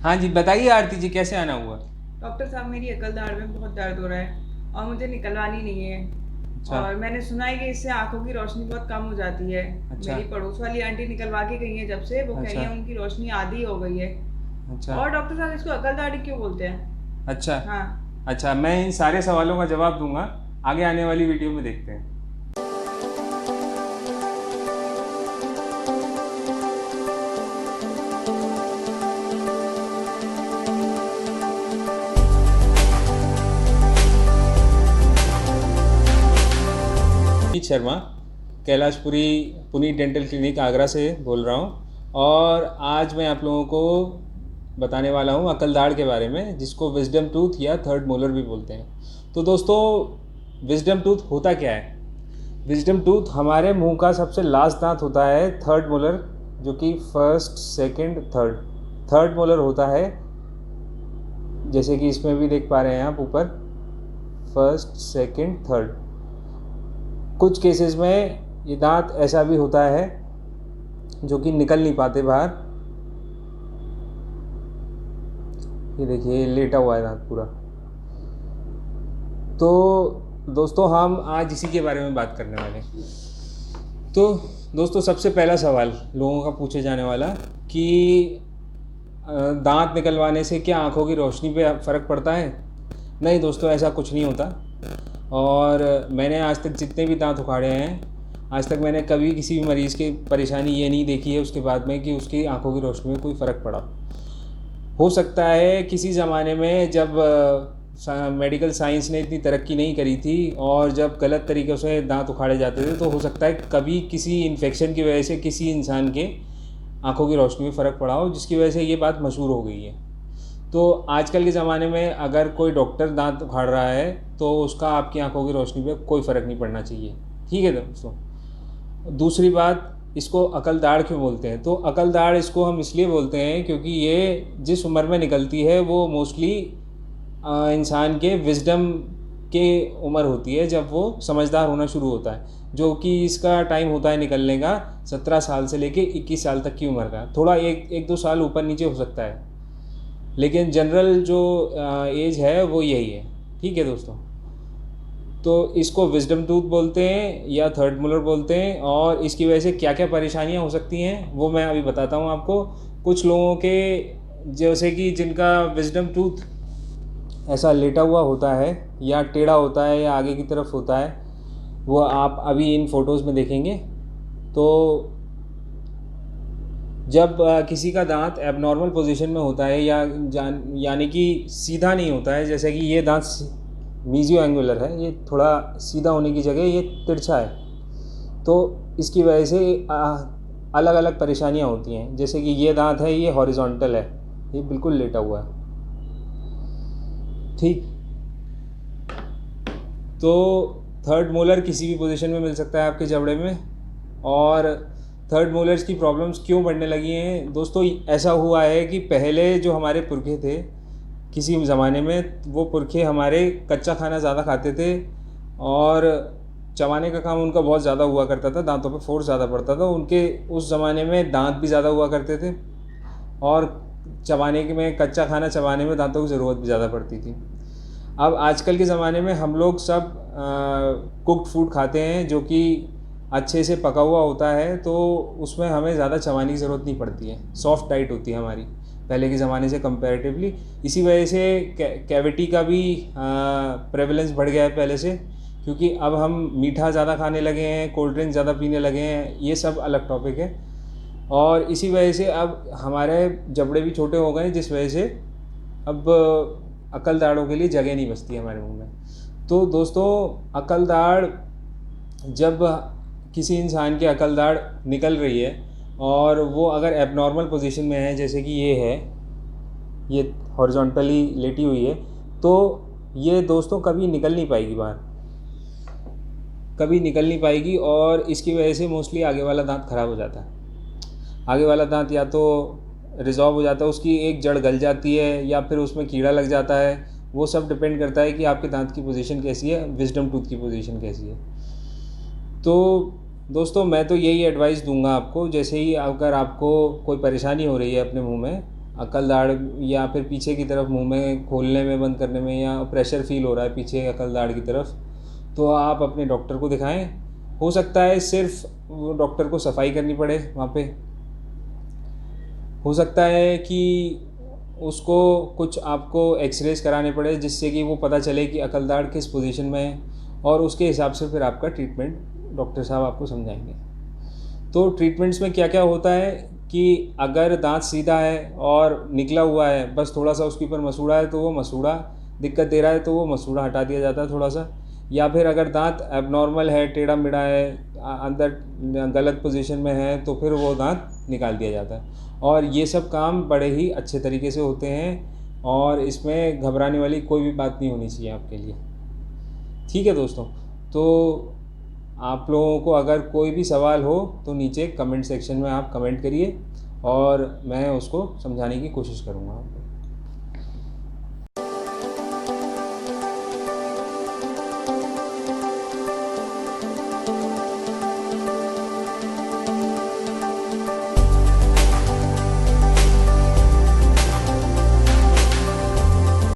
हाँ जी, बताइए आरती जी, कैसे आना हुआ? डॉक्टर साहब, मेरी अकल दाढ़ में बहुत दर्द हो रहा है और मुझे निकलवानी नहीं है। अच्छा। और मैंने सुना है कि इससे आंखों की रोशनी बहुत कम हो जाती है। अच्छा। मेरी पड़ोस वाली आंटी निकलवा के गई है, जब से वो कह रही अच्छा। है उनकी रोशनी आधी हो गई है। अच्छा। और डॉक्टर साहब, इसको अकल दाढ़ी क्यों बोलते हैं? अच्छा। हाँ। अच्छा, मैं इन सारे सवालों का जवाब दूंगा, आगे आने वाली वीडियो में देखते हैं। अमित शर्मा, कैलाशपुरी पुनीत डेंटल क्लिनिक आगरा से बोल रहा हूँ। और आज मैं आप लोगों को बताने वाला हूँ अकलदाढ़ के बारे में, जिसको विजडम टूथ या थर्ड मोलर भी बोलते हैं। तो दोस्तों, विजडम टूथ होता क्या है? विजडम टूथ हमारे मुंह का सबसे लास्ट दांत होता है, थर्ड मोलर, जो कि first second third third molar होता है। जैसे कि इसमें भी देख पा रहे हैं आप ऊपर, फर्स्ट सेकंड थर्ड। कुछ केसेस में ये दांत ऐसा भी होता है जो कि निकल नहीं पाते बाहर। ये देखिए, ये लेटा हुआ है दांत पूरा। तो दोस्तों, हम आज इसी के बारे में बात करने वाले हैं। तो दोस्तों, सबसे पहला सवाल लोगों का पूछे जाने वाला कि दांत निकलवाने से क्या आंखों की रोशनी पे फ़र्क पड़ता है? नहीं दोस्तों, ऐसा कुछ नहीं होता। और मैंने आज तक जितने भी दांत उखाड़े हैं, आज तक मैंने कभी किसी भी मरीज़ की परेशानी ये नहीं देखी है उसके बाद में कि उसकी आंखों की रोशनी में कोई फ़र्क पड़ा। हो सकता है किसी ज़माने में जब मेडिकल साइंस ने इतनी तरक्की नहीं करी थी और जब गलत तरीक़े से दांत उखाड़े जाते थे, तो हो सकता है कभी किसी इन्फेक्शन की वजह से किसी इंसान के आंखों की रोशनी में फ़र्क पड़ा हो, जिसकी वजह से ये बात मशहूर हो गई है। तो आजकल के ज़माने में अगर कोई डॉक्टर दांत उखाड़ रहा है तो उसका आपकी आंखों की रोशनी पे कोई फ़र्क नहीं पड़ना चाहिए। ठीक है दोस्तों। दूसरी बात, इसको अकलदाढ़ क्यों बोलते हैं? तो अकलदाढ़ इसको हम इसलिए बोलते हैं क्योंकि ये जिस उम्र में निकलती है वो मोस्टली इंसान के विजडम के उम्र होती है, जब वो समझदार होना शुरू होता है, जो कि इसका टाइम होता है निकलने का 17 साल से लेके 21 साल तक की उम्र का। थोड़ा एक दो साल ऊपर नीचे हो सकता है, लेकिन जनरल जो एज है वो यही है। ठीक है दोस्तों। तो इसको विजडम टूथ बोलते हैं या थर्ड मोलर बोलते हैं, और इसकी वजह से क्या क्या परेशानियां हो सकती हैं वो मैं अभी बताता हूं आपको। कुछ लोगों के, जैसे कि जिनका विजडम टूथ ऐसा लेटा हुआ होता है या टेढ़ा होता है या आगे की तरफ होता है, वो आप अभी इन फ़ोटोज़ में देखेंगे। तो जब किसी का दांत एबनॉर्मल पोजीशन में होता है या यानी कि सीधा नहीं होता है, जैसे कि ये दांत मीजियो एंगुलर है, ये थोड़ा सीधा होने की जगह ये तिरछा है, तो इसकी वजह से अलग अलग परेशानियां होती हैं। जैसे कि ये दांत है, ये हॉरिजॉन्टल है, ये बिल्कुल लेटा हुआ है। ठीक। तो थर्ड मोलर किसी भी पोजीशन में मिल सकता है आपके जबड़े में। और थर्ड मोलर्स की प्रॉब्लम्स क्यों बढ़ने लगी हैं दोस्तों? ऐसा हुआ है कि पहले जो हमारे पुरखे थे, किसी ज़माने में वो पुरखे हमारे कच्चा खाना ज़्यादा खाते थे और चबाने का काम उनका बहुत ज़्यादा हुआ करता था, दांतों पे फोर्स ज़्यादा पड़ता था उनके। उस ज़माने में दांत भी ज़्यादा हुआ करते थे और चबाने के में, कच्चा खाना चबाने में दांतों की ज़रूरत भी ज़्यादा पड़ती थी। अब आजकल के ज़माने में हम लोग सब कुक्ड फूड खाते हैं, जो कि अच्छे से पका हुआ होता है, तो उसमें हमें ज़्यादा चबाने की ज़रूरत नहीं पड़ती है। सॉफ्ट डाइट होती है हमारी पहले के ज़माने से कंपैरेटिवली। इसी वजह से कैविटी का भी प्रेवलेंस बढ़ गया है पहले से, क्योंकि अब हम मीठा ज़्यादा खाने लगे हैं, कोल्ड ड्रिंक ज़्यादा पीने लगे हैं। ये सब अलग टॉपिक है। और इसी वजह से अब हमारे जबड़े भी छोटे हो गए, जिस वजह से अब अकलदाढ़ों के लिए जगह नहीं बचती हमारे मुंह में। तो दोस्तों, अकलदाढ़, जब किसी इंसान की अकलदाढ़ निकल रही है और वो अगर एबनॉर्मल पोजीशन में है, जैसे कि ये है, ये हॉरिजॉन्टली लेटी हुई है, तो ये दोस्तों कभी निकल नहीं पाएगी बाहर, कभी निकल नहीं पाएगी। और इसकी वजह से मोस्टली आगे वाला दांत ख़राब हो जाता है। आगे वाला दांत या तो रिजॉल्व हो जाता है, उसकी एक जड़ गल जाती है, या फिर उसमें कीड़ा लग जाता है। वो सब डिपेंड करता है कि आपके दांत की पोजीशन कैसी है, विजडम टूथ की पोजीशन कैसी है। तो दोस्तों, मैं तो यही एडवाइस दूंगा आपको, जैसे ही अगर आपको कोई परेशानी हो रही है अपने मुंह में, अकल दाढ़ या फिर पीछे की तरफ मुंह में खोलने में बंद करने में या प्रेशर फील हो रहा है पीछे अकल दाढ़ की तरफ, तो आप अपने डॉक्टर को दिखाएं। हो सकता है सिर्फ वो डॉक्टर को सफाई करनी पड़े वहाँ पे, हो सकता है कि उसको कुछ आपको एक्सरेज कराने पड़े जिससे कि वो पता चले कि अकल दाढ़ किस पोजीशन में है, और उसके हिसाब से फिर आपका ट्रीटमेंट डॉक्टर साहब आपको समझाएंगे। तो ट्रीटमेंट्स में क्या क्या होता है कि अगर दांत सीधा है और निकला हुआ है, बस थोड़ा सा उसके ऊपर मसूड़ा है तो वो मसूड़ा दिक्कत दे रहा है तो वो मसूड़ा हटा दिया जाता है थोड़ा सा। या फिर अगर दांत एबनॉर्मल है, टेढ़ा मेढ़ा है, अंदर गलत पोजीशन में है, तो फिर वो दांत निकाल दिया जाता है। और ये सब काम बड़े ही अच्छे तरीके से होते हैं और इसमें घबराने वाली कोई भी बात नहीं होनी चाहिए आपके लिए। ठीक है दोस्तों, तो आप लोगों को अगर कोई भी सवाल हो तो नीचे कमेंट सेक्शन में आप कमेंट करिए और मैं उसको समझाने की कोशिश करूँगा आपको।